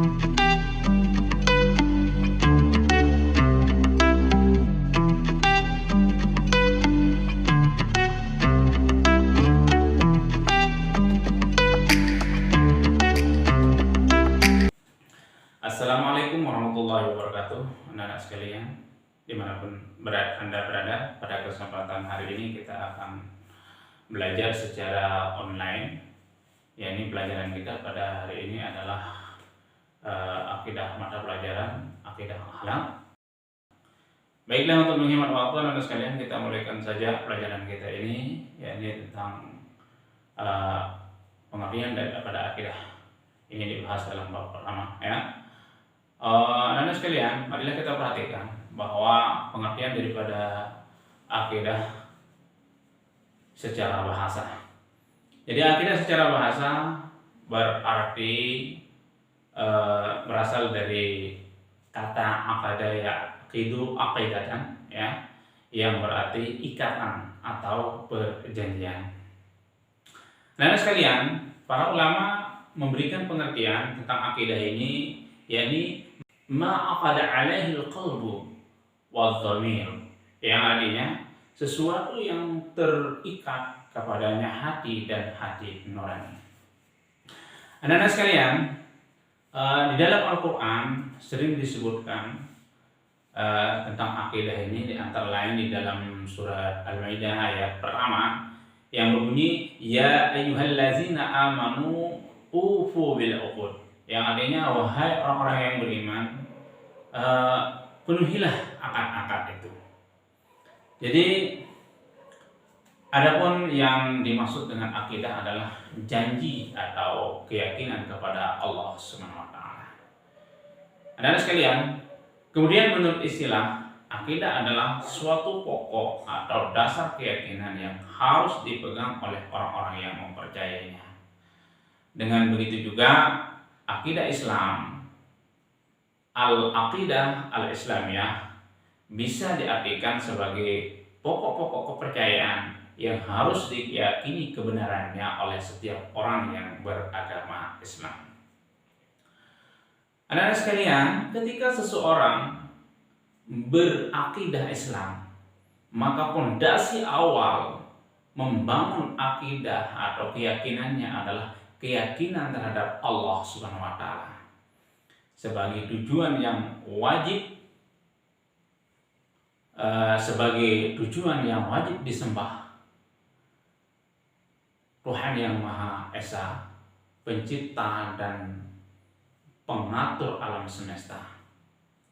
Assalamualaikum warahmatullahi wabarakatuh, anak-anak sekalian, dimanapun Anda berada. Pada kesempatan hari ini kita akan belajar secara online. Ini pelajaran kita pada hari ini adalah akidah, mata pelajaran akidah akhlak. Baiklah, untuk menghemat waktu anak-anak sekalian, kita mulaikan saja pelajaran kita ini, yakni tentang pengertian daripada akidah. Ini dibahas dalam bab pertama, ya. Anak-anak sekalian, marilah kita perhatikan bahwa pengertian daripada akidah secara bahasa. Jadi akidah secara bahasa berarti berasal dari kata aqada, yaqidu aqidatan, ya, yang berarti ikatan atau perjanjian. Anak-anak sekalian, para ulama memberikan pengertian tentang akidah ini, yakni ma'aqada alaihi al-qalbu wal-dhamir, yang artinya sesuatu yang terikat kepadanya hati dan hati nurani. Anak-anak sekalian, di dalam Al-Quran sering disebutkan tentang akidah ini, di antara lain di dalam surat Al-Maidah ayat pertama yang berbunyi ya ayyuhallazina amanu ufu bil uqud, yang artinya wahai orang-orang yang beriman, penuhilah akad-akad itu. Jadi adapun yang dimaksud dengan akidah adalah janji atau keyakinan kepada Allah Subhanahu wa taala. Anak-anak sekalian, kemudian menurut istilah, akidah adalah suatu pokok atau dasar keyakinan yang harus dipegang oleh orang-orang yang mempercayainya. Dengan begitu juga akidah Islam, al-aqidah al-islamiyah, bisa diartikan sebagai pokok-pokok kepercayaan yang harus diyakini kebenarannya oleh setiap orang yang beragama Islam. Anak-anak sekalian, ketika seseorang berakidah Islam, maka fondasi awal membangun akidah atau keyakinannya adalah keyakinan terhadap Allah Subhanahu wa taala sebagai tujuan yang wajib, disembah. Tuhan yang Maha Esa, pencipta dan pengatur alam semesta,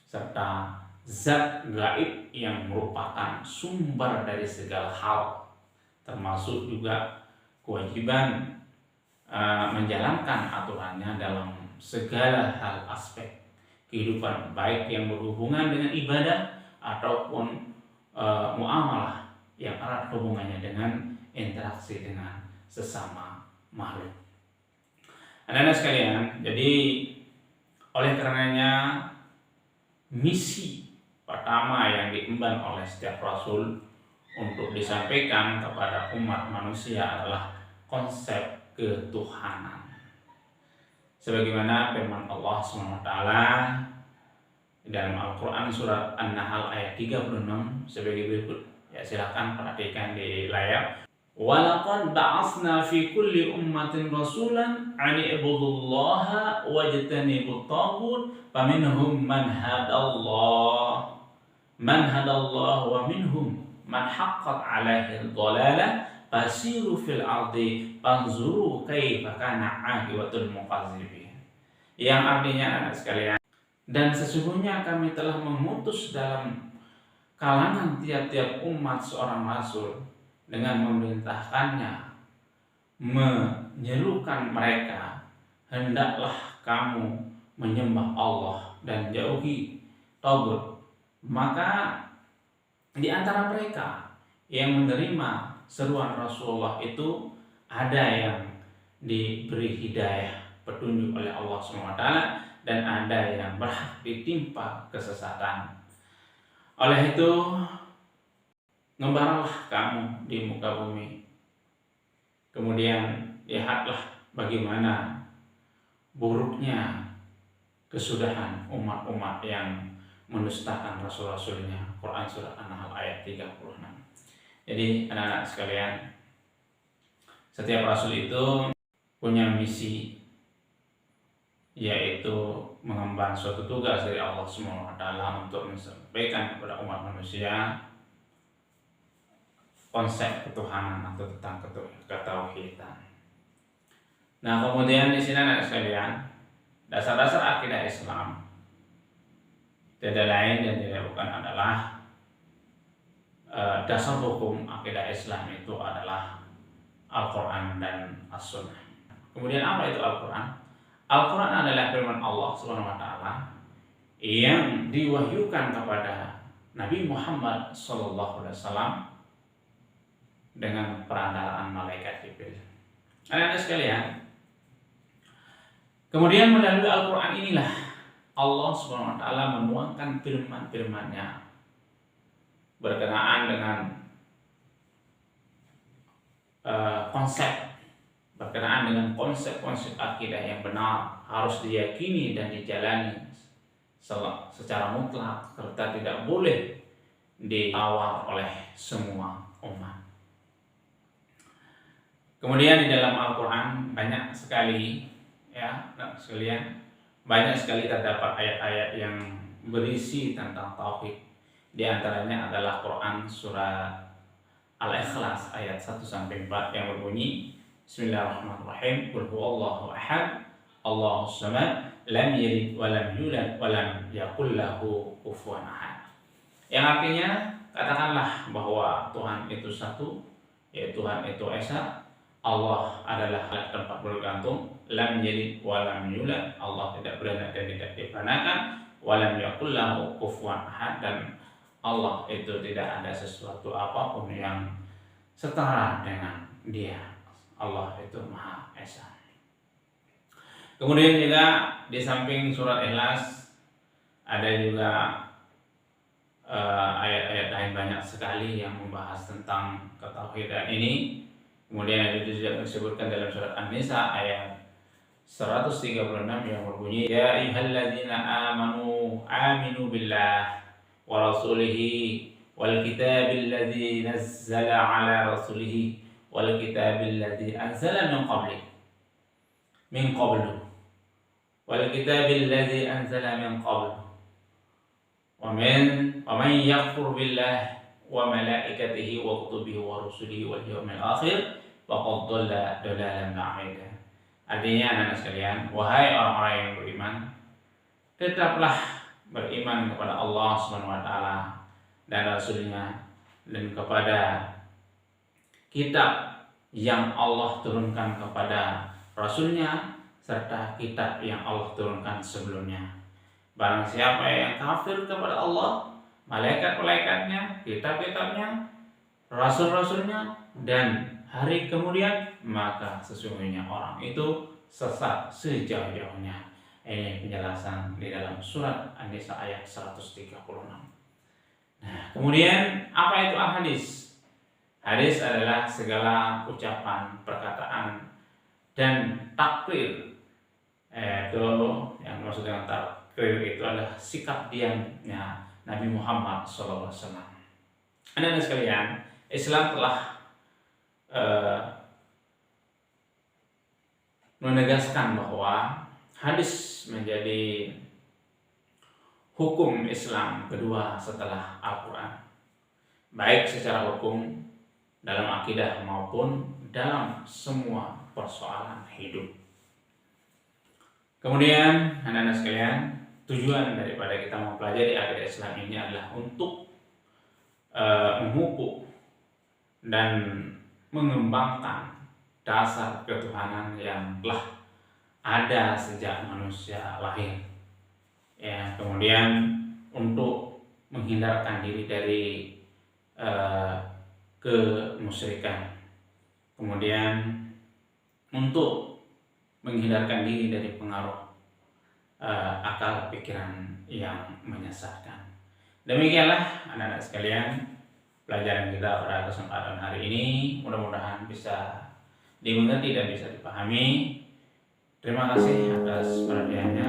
serta zat gaib yang merupakan sumber dari segala hal, termasuk juga kewajiban menjalankan aturannya dalam segala hal aspek kehidupan, baik yang berhubungan dengan ibadah ataupun muamalah yang erat hubungannya dengan interaksi dengan sesama makhluk. Anak-anak sekalian, jadi oleh karenanya misi pertama yang diemban oleh setiap rasul untuk disampaikan kepada umat manusia adalah konsep ketuhanan. Sebagaimana firman Allah SWT dalam Al-Quran surat An-Nahl ayat 36 sebagai berikut. Ya, silakan perhatikan di layar. Walaqad ba'atsna fi kulli ummatin rasulan an ibudullaha wajtanibut taghut faminhum man hadallah wa minhum man haqqat 'alaihi ad-dhalalah fasiru fil ardi fanzuru kaifa kana 'aqibatul mukazzibin. Yang artinya, anak sekalian, dan sesungguhnya kami telah mengutus dalam kalangan tiap-tiap umat seorang rasul dengan memerintahkannya menyerukan mereka, hendaklah kamu menyembah Allah dan jauhi tagut. Maka di antara mereka yang menerima seruan Rasulullah itu ada yang diberi hidayah, petunjuk oleh Allah SWT, dan ada yang berhak ditimpa kesesatan. Oleh itu, ngebaralah kamu di muka bumi, kemudian lihatlah bagaimana buruknya kesudahan umat-umat yang mendustakan rasul-rasulnya. Quran surah An-Nahl ayat 36. Jadi anak-anak sekalian, setiap rasul itu punya misi, yaitu mengemban suatu tugas dari Allah SWT untuk menyampaikan kepada umat manusia konsep ketuhanan atau tentang ketauhidan. Nah, kemudian di sini anak sekalian, dasar-dasar akidah Islam tidak lain dan tidak bukan adalah dasar hukum akidah Islam itu adalah Al-Quran dan As-Sunnah. Kemudian apa itu Al-Quran? Al-Quran adalah firman Allah SWT yang diwahyukan kepada Nabi Muhammad SAW dengan perantaraan malaikat Jibril. Anak-anak sekalian, kemudian melalui Al-Quran inilah Allah SWT menuangkan firman-firman-Nya berkenaan dengan berkenaan dengan konsep-konsep akidah yang benar harus diyakini dan dijalani secara mutlak serta tidak boleh ditawar oleh semua umat. Kemudian di dalam Al-Quran banyak sekali sekalian, banyak sekali terdapat ayat-ayat yang berisi tentang tauhid. Di antaranya adalah Quran surah Al-Ikhlas ayat 1-4 yang berbunyi Bismillahirrahmanirrahim. Qul huwallahu ahad, Allahus samad, lam yalid wa lam yulad wa lam yakul lahu kufuwan ahad. Yang artinya, katakanlah bahwa Tuhan itu satu, yaitu Tuhan itu esa, Allah adalah tempat bergantung, lam yalid wa lam yulad, Allah tidak beranak dan tidak dibanakan, wa lam yakul lahu kufuwan ahad, dan Allah itu tidak ada sesuatu apapun yang setara dengan Dia. Allah itu Maha Esa. Kemudian juga di samping surat Ikhlas ada juga ayat-ayat lain banyak sekali yang membahas tentang ketauhidan ini. Kemudian itu juga disebutkan dalam surat An-Nisa ayat 136 yang berbunyi Ya ayyuhalladzina aminu billah wa rasulihi wal kitabil ladzi nazzala ala rasulihi wal kitabil ladzi anzala min qablu wal kitabil ladzi anzala min qablu wa man yakfur billah wa malaikatihi wa kutubihi wa rusulihi wal yawmil akhir faqad dhalla dhalalan ba'ida. Artinya anak-anak sekalian, wahai orang-orang yang beriman, tetaplah beriman kepada Allah SWT dan Rasulnya, dan kepada kitab yang Allah turunkan kepada Rasulnya serta kitab yang Allah turunkan sebelumnya. Barang siapa yang kafir kepada Allah, malaikat-malaikatnya, kitab-kitabnya, rasul-rasulnya, dan hari kemudian, maka sesungguhnya orang itu sesat sejauh-jauhnya. Ini penjelasan di dalam surat An-Nisa ayat 136. Nah, kemudian apa itu hadis? Hadis adalah segala ucapan, perkataan, dan takrir. Itu yang maksud dengan takrir itu adalah sikap diamnya Nabi Muhammad SAW. Anak-anak sekalian, Islam telah menegaskan bahwa hadis menjadi hukum Islam kedua setelah Al-Quran, baik secara hukum dalam akidah maupun dalam semua persoalan hidup. Kemudian anak-anak sekalian, tujuan daripada kita mempelajari akidah Islam ini adalah untuk memupuk dan mengembangkan dasar ketuhanan yang telah ada sejak manusia lahir. Ya, kemudian untuk menghindarkan diri dari kemusyrikan. Kemudian untuk menghindarkan diri dari pengaruh akal pikiran yang menyesatkan. Demikianlah anak-anak sekalian pelajaran kita pada kesempatan hari ini. Mudah-mudahan bisa dimengerti dan bisa dipahami. Terima kasih atas perhatiannya.